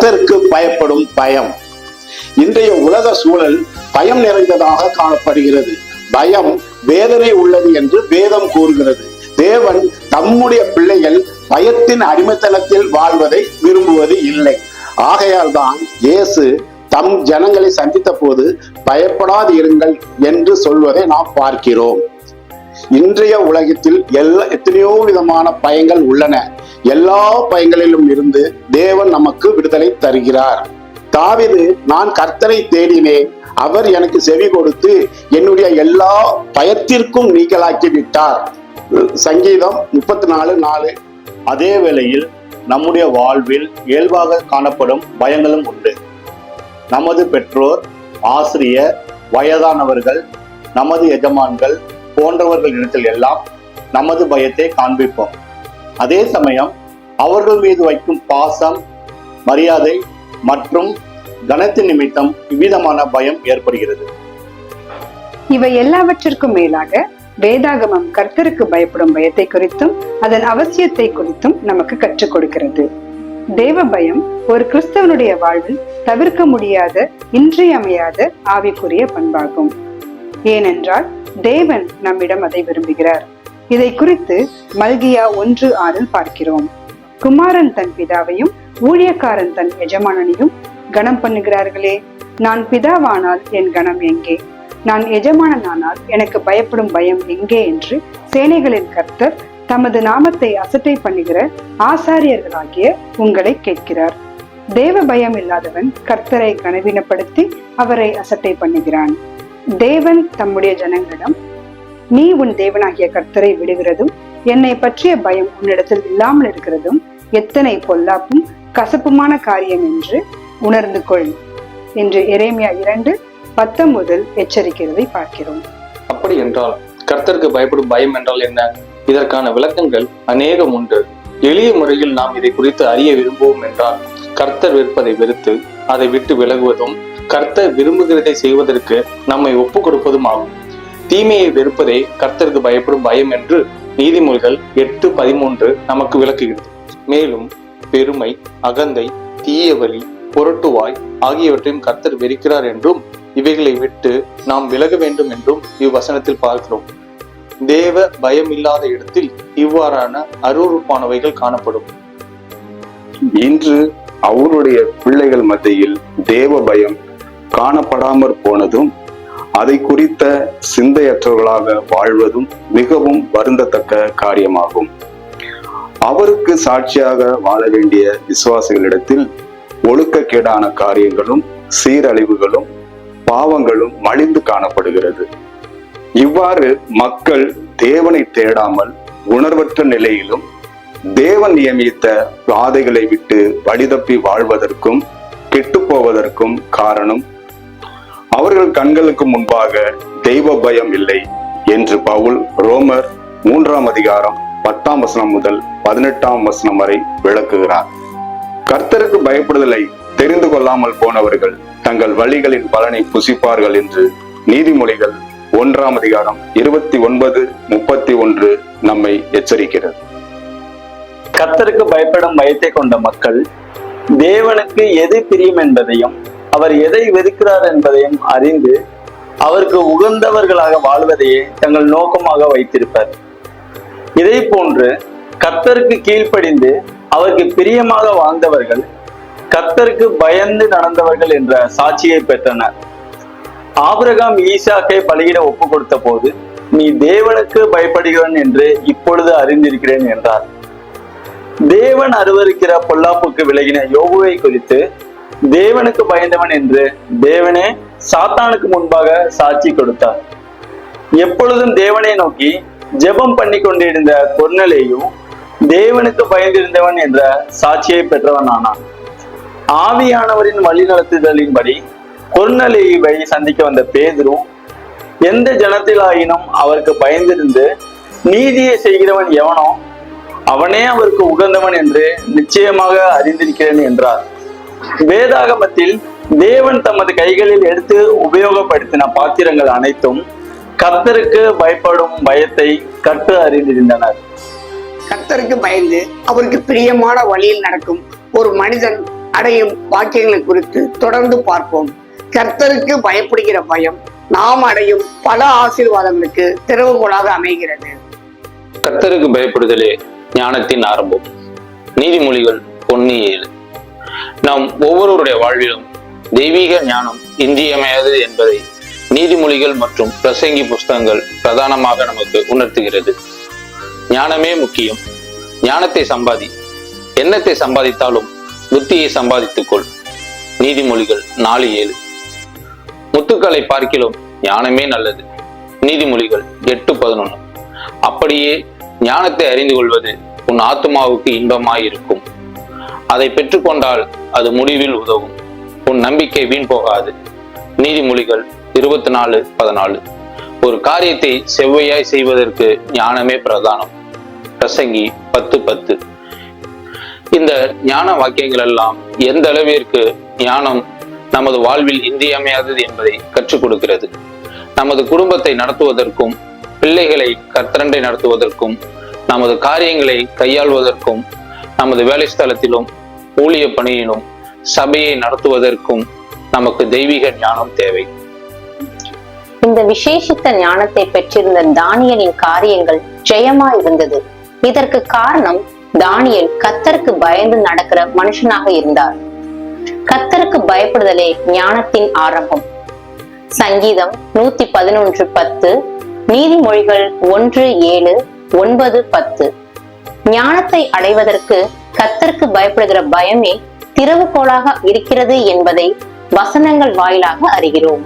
கர்த்தருக்கு பயப்படும் பயம். இன்றைய உலக சூழல் பயம் நிறைந்ததாக காணப்படுகிறது. பயம் வேதனை உள்ளது என்று வேதம் கூறுகிறது. தேவன் தம்முடைய பிள்ளைகள் பயத்தின் அடிமைத்தனத்தில் வாழ்வதை விரும்புவது இல்லை. ஆகையால் தான் இயேசு தம் ஜனங்களை சந்தித்த போது பயப்படாது இருங்கள் என்று சொல்வதை நாம் பார்க்கிறோம். இன்றைய உலகத்தில் எத்தனையோ விதமான பயங்கள் உள்ளன. எல்லா பயங்களிலும் இருந்து தேவன் நமக்கு விடுதலை தருகிறார். தாவீது, நான் கர்த்தரை தேடினேன், அவர் எனக்கு செவி கொடுத்து என்னுடைய எல்லா பயத்திற்கும் நீங்களாக்கி விட்டார். சங்கீதம் 34:4. அதே வேளையில் நம்முடைய வாழ்வில் இயல்பாக காணப்படும் பயங்களும் உண்டு. நமது பெற்றோர், ஆசிரியர், வயதானவர்கள், நமது எஜமான்கள் போன்றவர்களிடத்தில் எல்லாம் நமது பயத்தை காண்பிப்போம். அதே சமயம் அவர்கள் மீது வைக்கும் பாசம், மரியாதை மற்றும் கனத்தின் நிமித்தம் இவ்விதமான பயம் ஏற்படுகிறது. இவை எல்லாவற்றிற்கும் மேலாக வேதாகமம் கர்த்தருக்கு பயப்படும் பயத்தை குறித்தும் அதன் அவசியத்தை குறித்தும் நமக்கு கற்றுக் கொடுக்கிறது. தேவ பயம் ஒரு கிறிஸ்தவனுடைய வாழ்வில் தவிர்க்க முடியாத, இன்றியமையாத ஆவிக்குரிய பண்பாகும். ஏனென்றால் தேவன் நம்மிடம் அதை விரும்புகிறார். இதை குறித்து மல்கியா 1:6 பார்க்கிறோம். குமாரன் தன் பிதாவையும் ஊழியக்காரன் தன் எஜமானனையும் கனம் பண்ணுகிறார்களே, நான் பிதாவானால் என் கனம் எங்கே? நான் எஜமானனானால் எனக்கு பயப்படும் பயம் எங்கே என்று சேனைகளின் கர்த்தர் தமது நாமத்தை அசட்டை பண்ணுகிற ஆசாரியர்களாகிய உங்களை கேட்கிறார். தேவ பயம் இல்லாதவன் கர்த்தரை கனவீனப்படுத்தி அவரை அசட்டை பண்ணுகிறான். தேவன் தம்முடைய ஜனங்களிடம், நீ உன் தேவனாகிய கர்த்தரை விடுகிறதும் என்னை பற்றிய பயம் உன்னிடத்தில் இல்லாமல் இருக்கிறதும் எத்தனை பொல்லாப்பும் கசப்புமான காரியம் என்று உணர்ந்து கொள் என்று எரேமியா 2:10 எச்சரிக்கிறதை பார்க்கிறோம். அப்படி என்றால் கர்த்தருக்கு பயப்படும் பயம் என்றால் என்ன? இதற்கான விளக்கங்கள் அநேகம் உண்டு. எளிய முறையில் நாம் இதை குறித்து அறிய விரும்புவோம் என்றால், கர்த்தர் வெறுப்பதை வெறுத்து அதை விட்டு விலகுவதும், கர்த்தர் விரும்புகிறதை செய்வதற்கு நம்மை ஒப்பு கொடுப்பதும் ஆகும். தீமையை வெறுப்பதே கர்த்தருக்கு பயப்படும் பயம் என்று நீதிமொழிகள் 8:13 நமக்கு விளக்குகிறது. மேலும் பெருமை, அகந்தை, தீயவழி, புரட்டுவாய் ஆகியவற்றையும் கர்த்தர் வெறுக்கிறார் என்றும், இவைகளை விட்டு நாம் விலக வேண்டும் என்றும் இவ்வசனத்தில் பார்க்கிறோம். தேவ பயம் இல்லாத இடத்தில் இவ்வாறான அருவருப்பானவைகள் காணப்படும். இன்று அவருடைய பிள்ளைகள் மத்தியில் தேவ பயம் காணப்படாமற் போனதும், அதை குறித்த சிந்தையற்றவர்களாக வாழ்வதும் மிகவும் வருந்தத்தக்க காரியமாகும். அவருக்கு சாட்சியாக வாழ வேண்டிய விசுவாசிகளிடத்தில் ஒழுக்கக்கேடான காரியங்களும் சீரழிவுகளும் பாவங்களும் மலிந்து காணப்படுகிறது. இவ்வாறு மக்கள் தேவனை தேடாமல் உணர்வற்ற நிலையிலும் தேவன் நியமித்த பாதைகளை விட்டு வழிதப்பி வாழ்வதற்கும் கெட்டு போவதற்கும் காரணம், அவர்கள் கண்களுக்கு முன்பாக தெய்வ பயம் இல்லை என்று பவுல் ரோமர் 3:10 முதல் 18 வரை விளக்குகிறார். கர்த்தருக்கு பயப்படுதலை தெரிந்து கொள்ளாமல் போனவர்கள் தங்கள் வழிகளின் பலனை புசிப்பார்கள் என்று நீதிமொழிகள் 1:29-31 நம்மை எச்சரிக்கிறது. கர்த்தருக்கு பயப்படும் பயத்தை கொண்ட மக்கள் தேவனுக்கு எது பிரியம் என்பதையும் அவர் எதை வெறுக்கிறார் என்பதையும் அறிந்து அவருக்கு உகந்தவர்களாக வாழ்வதையே தங்கள் நோக்கமாக வைத்திருப்பர். இதை போன்று கர்த்தருக்கு கீழ்ப்படிந்து அவருக்கு பிரியமாக வாழ்ந்தவர்கள் கர்த்தருக்கு பயந்து நடந்தவர்கள் என்ற சாட்சியை பெற்றனர். ஆபிரகாம் ஈசாக்கை பலியிட ஒப்பு கொடுத்த போது, நீ தேவனுக்கு பயப்படுகிறவன் என்று இப்பொழுது அறிந்திருக்கிறேன் என்றார். தேவன் அருவருக்கிற பொல்லாப்புக்கு விலகின யோபுவை குறித்து தேவனுக்கு பயந்தவன் என்று தேவனே சாத்தானுக்கு முன்பாக சாட்சி கொடுத்தார். எப்பொழுதும் தேவனை நோக்கி ஜெபம் பண்ணி கொண்டிருந்த கொர்நேலியு தேவனுக்கு பயந்திருந்தவன் என்ற சாட்சியை பெற்றவன் ஆனான். ஆவியானவரின் வழிநடத்துதலின்படி கொர்நேலியுவை சந்திக்க வந்த பேதுரு, எந்த ஜனத்திலாயினும் அவருக்கு பயந்திருந்து நீதியை செய்கிறவன் எவனோ அவனே அவருக்கு உகந்தவன் என்று நிச்சயமாக அறிந்திருக்கிறேன் என்றார். வேதாகமத்தில் தேவன் தமது கைகளில் எடுத்து உபயோகப்படுத்தின பாத்திரங்கள் அனைத்தும் கர்த்தருக்கு பயப்படும் பயத்தை கற்று அறிந்திருந்தனர். கர்த்தருக்கு பயந்து அவருக்கு பிரியமான வழியில் நடக்கும் ஒரு மனிதன் அடையும் வாக்கியங்களை குறித்து தொடர்ந்து பார்ப்போம். கர்த்தருக்கு பயப்படுகிற பயம் நாம் அடையும் பல ஆசீர்வாதங்களுக்கு திறவுகோலாக அமைகிறது. கர்த்தருக்கு பயப்படுதலே ஞானத்தின் ஆரம்பம். நீதிமொழிகள் 1:7. நாம் ஒவ்வொருவருடைய வாழ்விலும் தெய்வீக ஞானம் இன்றியமையாதது என்பதை நீதிமொழிகள் மற்றும் பிரசங்கி புஸ்தகங்கள் பிரதானமாக நமக்கு உணர்த்துகிறது. ஞானமே முக்கியம். ஞானத்தை சம்பாதி. எண்ணத்தை சம்பாதித்தாலும் புத்தியை சம்பாதித்துக்கொள். நீதிமொழிகள் 4:7. முத்துக்களை பார்க்கிலும் ஞானமே நல்லது. நீதிமொழிகள் 8:11. அப்படியே ஞானத்தை அறிந்து கொள்வது உன் ஆத்துமாவுக்கு இன்பமாயிருக்கும். அதை பெற்றுக்கொண்டால் அது முடிவில் உதவும். உன் நம்பிக்கை வீண் போகாது. நீதிமொழிகள் 24:14. ஒரு காரியத்தை செவ்வையாய் செய்வதற்கு ஞானமே பிரதானம். பிரசங்கி 10:10. இந்த ஞான வாக்கியங்கள் எல்லாம் எந்த அளவிற்கு ஞானம் நமது வாழ்வில் இன்றியமையாதது என்பதை கற்றுக் கொடுக்கிறது. நமது குடும்பத்தை நடத்துவதற்கும், பிள்ளைகளை கர்த்தரண்டை நடத்துவதற்கும், நமது காரியங்களை கையாள்வதற்கும், நமது வேலை ஸ்தலத்திலும் ஊழிய பணியிலும் சபையை நடத்துவதற்கும் நமக்கு தெய்வீக ஞானம் தேவை. இந்த விசேஷித்த ஞானத்தை பெற்றிருந்த தானியலின் காரியங்கள் ஜெயமா இருந்தது. இதற்கு காரணம் தானியல் கர்த்தருக்கு பயந்து நடக்கிற மனுஷனாக இருந்தார். கர்த்தருக்கு பயப்படுதலே ஞானத்தின் ஆரம்பம். சங்கீதம் 111:10, நீதிமொழிகள் 1:7, 9:10. ஞானத்தை அடைவதற்கு கர்த்தருக்கு பயப்படுகிற பயமே திறவுகோலாக இருக்கிறது என்பதை வசனங்கள் வாயிலாக அறிகிறோம்.